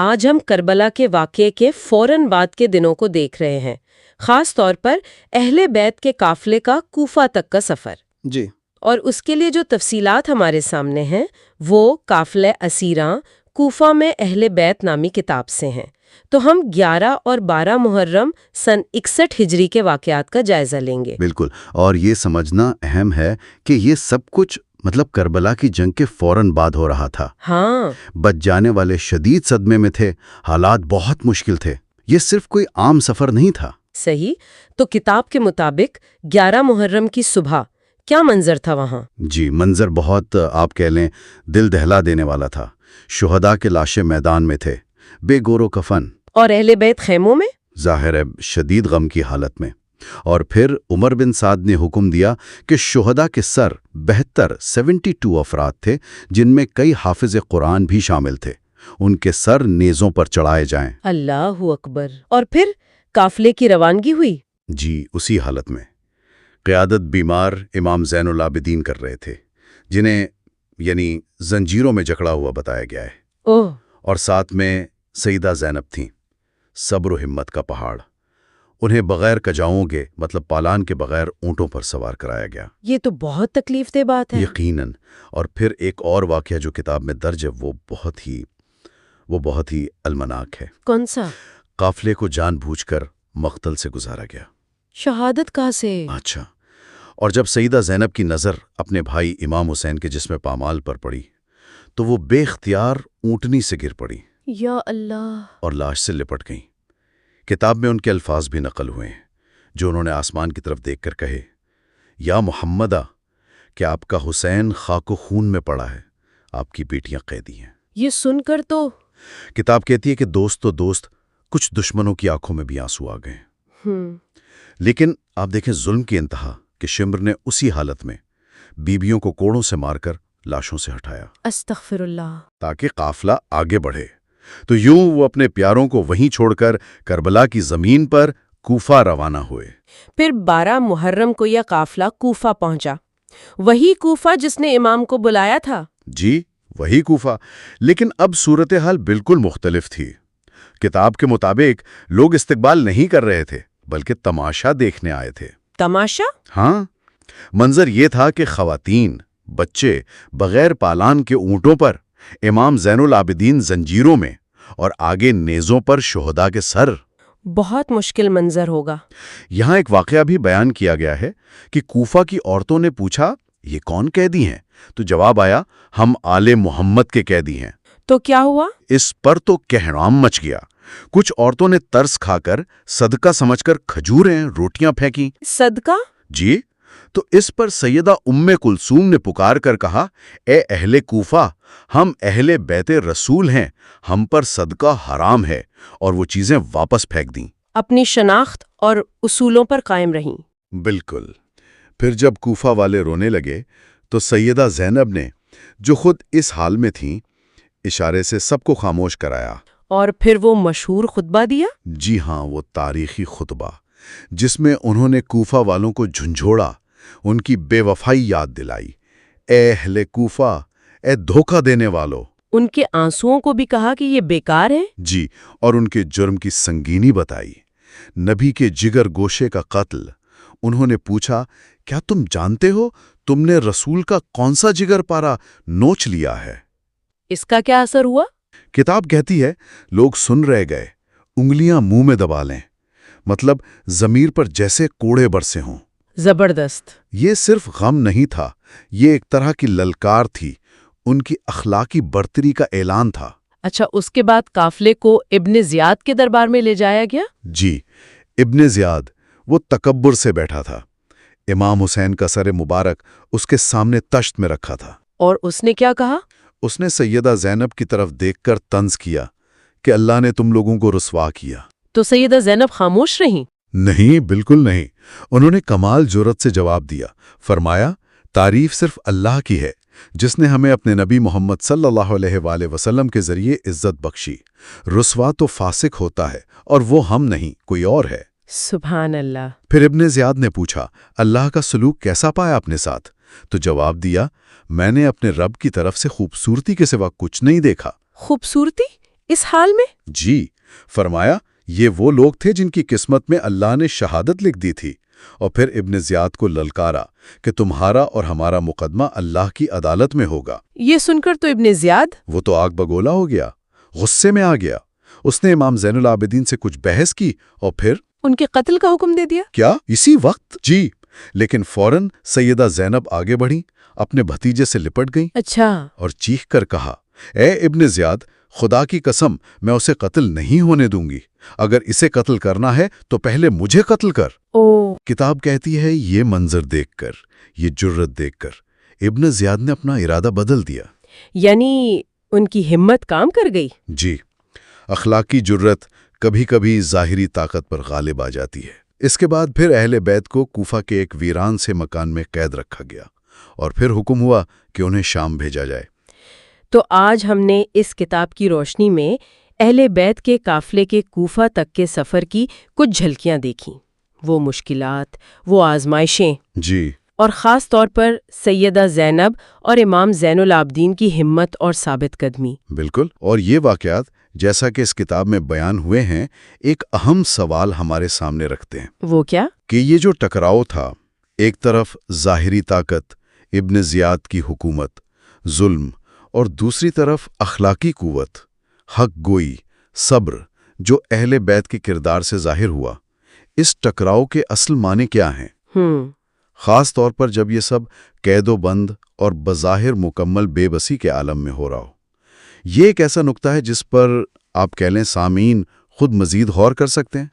آج ہم کربلا کے واقعے کے فوراً بعد کے دنوں کو دیکھ رہے ہیں، خاص طور پر اہل بیت کے قافلے کا کوفہ تک کا سفر۔ جی، اور اس کے لیے جو تفصیلات ہمارے سامنے ہیں وہ قافلہ اسیراں کوفہ میں اہل بیت نامی کتاب سے ہیں۔ تو ہم 11 اور 12 محرم سن 61 ہجری کے واقعات کا جائزہ لیں گے۔ بالکل، اور یہ سمجھنا اہم ہے کہ یہ سب کچھ کربلا کی جنگ کے فوراً بعد ہو رہا تھا۔ ہاں، بچ جانے والے شدید صدمے میں تھے، حالات بہت مشکل تھے، یہ صرف کوئی عام سفر نہیں تھا۔ صحیح۔ تو کتاب کے مطابق 11 محرم کی صبح کیا منظر تھا وہاں؟ جی، منظر بہت آپ کہہ لیں دل دہلا دینے والا تھا۔ شہداء کے لاشیں میدان میں تھے، بے گور و کفن، اور اہل بیت خیموں میں؟ ظاہر ہے شدید غم کی حالت میں۔ اور پھر عمر بن سعد نے حکم دیا کہ شہداء کے سر 72 افراد تھے، جن میں کئی حافظ قرآن بھی شامل تھے، ان کے سر نیزوں پر چڑھائے جائیں۔ اللہ اکبر! اور پھر قافلے کی روانگی ہوئی؟ جی، اسی حالت میں قیادت بیمار امام زین العابدین کر رہے تھے، جنہیں زنجیروں میں جکڑا ہوا بتایا گیا ہے۔ اوہ! اور ساتھ میں سیدہ زینب تھیں، صبر و ہمت کا پہاڑ۔ انہیں بغیر کجاؤں کے پالان کے بغیر اونٹوں پر سوار کرایا گیا۔ یہ تو بہت تکلیف دہ بات ہے۔ یقیناً۔ اور پھر ایک اور واقعہ جو کتاب میں درج ہے وہ بہت ہی المناک ہے۔ کون سا؟ قافلے کو جان بوجھ کر مقتل سے گزارا گیا۔ شہادت کہاں سے؟ اچھا، اور جب سیدہ زینب کی نظر اپنے بھائی امام حسین کے جسم پامال پر پڑی تو وہ بے اختیار اونٹنی سے گر پڑی یا اللہ! اور لاش سے لپٹ گئیں۔ کتاب میں ان کے الفاظ بھی نقل ہوئے ہیں جو انہوں نے آسمان کی طرف دیکھ کر کہے، یا محمدہ، کہ آپ کا حسین خاک و خون میں پڑا ہے، آپ کی بیٹیاں قیدی ہیں۔ یہ سن کر تو کتاب کہتی ہے کہ دوست کچھ دشمنوں کی آنکھوں میں بھی آنسو آ گئے۔ لیکن آپ دیکھیں ظلم کی انتہا کہ شمر نے اسی حالت میں بیویوں کو کوڑوں سے مار کر لاشوں سے ہٹایا، استغفر اللہ، تاکہ قافلہ آگے بڑھے۔ تو یوں وہ اپنے پیاروں کو وہیں چھوڑ کر کربلا کی زمین پر کوفہ روانہ ہوئے۔ پھر 12 محرم کو یہ قافلہ کوفہ پہنچا، وہی کوفہ جس نے امام کو بلایا تھا؟ جی، وہی کوفہ، لیکن اب صورتحال بالکل مختلف تھی۔ کتاب کے مطابق لوگ استقبال نہیں کر رہے تھے بلکہ تماشا دیکھنے آئے تھے۔ تماشا؟ ہاں، منظر یہ تھا کہ خواتین، بچے بغیر پالان کے اونٹوں پر، امام زین العابدین زنجیروں میں، اور آگے نیزوں پر شہداء کے سر۔ بہت مشکل منظر ہوگا۔ یہاں ایک واقعہ بھی بیان کیا گیا ہے کہ کوفہ کی عورتوں نے پوچھا، یہ کون قیدی ہیں؟ تو جواب آیا، ہم آل محمد کے قیدی ہیں۔ تو کیا ہوا؟ اس پر تو کہرام مچ گیا۔ کچھ عورتوں نے ترس کھا کر صدقہ سمجھ کر کھجوریں، روٹیاں پھینکی۔ صدقہ؟ جی، تو اس پر سیدہ ام کلثوم نے پکار کر کہا، اے اہل کوفہ، ہم اہل بیت رسول ہیں، ہم پر صدقہ حرام ہے، اور وہ چیزیں واپس پھینک دیں۔ اپنی شناخت اور اصولوں پر قائم رہیں۔ بالکل۔ پھر جب کوفہ والے رونے لگے تو سیدہ زینب نے، جو خود اس حال میں تھیں، اشارے سے سب کو خاموش کرایا۔ اور پھر وہ مشہور خطبہ دیا؟ جی ہاں، وہ تاریخی خطبہ جس میں انہوں نے کوفہ والوں کو جھنجھوڑا، ان کی بے وفائی یاد دلائی۔ اے اہل کوفہ، اے دھوکہ دینے والو! ان کے آنسوؤں کو بھی کہا کہ یہ بیکار ہے؟ جی، اور ان کے جرم کی سنگینی بتائی۔ نبی کے جگر گوشے کا قتل۔ انہوں نے پوچھا، کیا تم جانتے ہو تم نے رسول کا کون سا جگر پارا نوچ لیا ہے؟ اس کا کیا اثر ہوا؟ کتاب کہتی ہے لوگ سن رہ گئے، انگلیاں منہ میں دبا لیں، ضمیر پر جیسے کوڑے برسے ہوں۔ زبردست۔ یہ صرف غم نہیں تھا، یہ ایک طرح کی للکار تھی، ان کی اخلاقی برتری کا اعلان تھا۔ اچھا، اس کے بعد قافلے کو ابن زیاد کے دربار میں لے جایا گیا؟ جی، ابن زیاد وہ تکبر سے بیٹھا تھا، امام حسین کا سر مبارک اس کے سامنے تشت میں رکھا تھا۔ اور اس نے کیا کہا؟ اس نے سیدہ زینب کی طرف دیکھ کر طنز کیا کہ اللہ نے تم لوگوں کو رسوا کیا۔ تو سیدہ زینب خاموش رہیں؟ نہیں، بالکل نہیں۔ انہوں نے کمال جرأت سے جواب دیا، فرمایا، تعریف صرف اللہ کی ہے جس نے ہمیں اپنے نبی محمد صلی اللہ علیہ وآلہ وسلم کے ذریعے عزت بخشی۔ رسوا تو فاسق ہوتا ہے، اور وہ ہم نہیں، کوئی اور ہے۔ سبحان اللہ۔ پھر ابن زیاد نے پوچھا، اللہ کا سلوک کیسا پایا اپنے ساتھ؟ تو جواب دیا، میں نے اپنے رب کی طرف سے خوبصورتی کے سوا کچھ نہیں دیکھا۔ خوبصورتی؟ اس حال میں؟ جی، فرمایا یہ وہ لوگ تھے جن کی قسمت میں اللہ نے شہادت لکھ دی تھی، اور پھر ابن زیاد کو للکارا کہ تمہارا اور ہمارا مقدمہ اللہ کی عدالت میں ہوگا۔ یہ سن کر تو ابن زیاد وہ تو آگ بگولا ہو گیا، غصے میں آ گیا۔ اس نے امام زین العابدین سے کچھ بحث کی اور پھر ان کے قتل کا حکم دے دیا۔ کیا اسی وقت؟ جی، لیکن فوراً سیدہ زینب آگے بڑھی، اپنے بھتیجے سے لپٹ گئیں اچھا۔ اور چیخ کر کہا، اے ابن زیاد، خدا کی قسم میں اسے قتل نہیں ہونے دوں گی۔ اگر اسے قتل کرنا ہے تو پہلے مجھے قتل کر۔ او کتاب کہتی ہے یہ منظر دیکھ کر، یہ جرت دیکھ کر ابن زیاد نے اپنا ارادہ بدل دیا۔ یعنی ان کی ہمت کام کر گئی۔ جی، اخلاقی جرت کبھی کبھی ظاہری طاقت پر غالب آ جاتی ہے۔ اس کے بعد پھر اہل بیت کو کوفہ کے ایک ویران سے مکان میں قید رکھا گیا اور پھر حکم ہوا کہ انہیں شام بھیجا جائے۔ تو آج ہم نے اس کتاب کی روشنی میں اہل بیت کے قافلے کے کوفہ تک کے سفر کی کچھ جھلکیاں دیکھیں، وہ مشکلات، وہ آزمائشیں، جی، اور خاص طور پر سیدہ زینب اور امام زین العابدین کی ہمت اور ثابت قدمی۔ بالکل، اور یہ واقعات جیسا کہ اس کتاب میں بیان ہوئے ہیں ایک اہم سوال ہمارے سامنے رکھتے ہیں۔ وہ کیا؟ کہ یہ جو ٹکراؤ تھا، ایک طرف ظاہری طاقت، ابن زیاد کی حکومت، ظلم، اور دوسری طرف اخلاقی قوت، حق گوئی، صبر، جو اہل بیت کے کردار سے ظاہر ہوا، اس ٹکراؤ کے اصل معنی کیا ہیں؟ خاص طور پر جب یہ سب قید و بند اور بظاہر مکمل بے بسی کے عالم میں ہو رہا ہو۔ یہ ایک ایسا نقطہ ہے جس پر آپ کہہ لیں سامعین خود مزید غور کر سکتے ہیں۔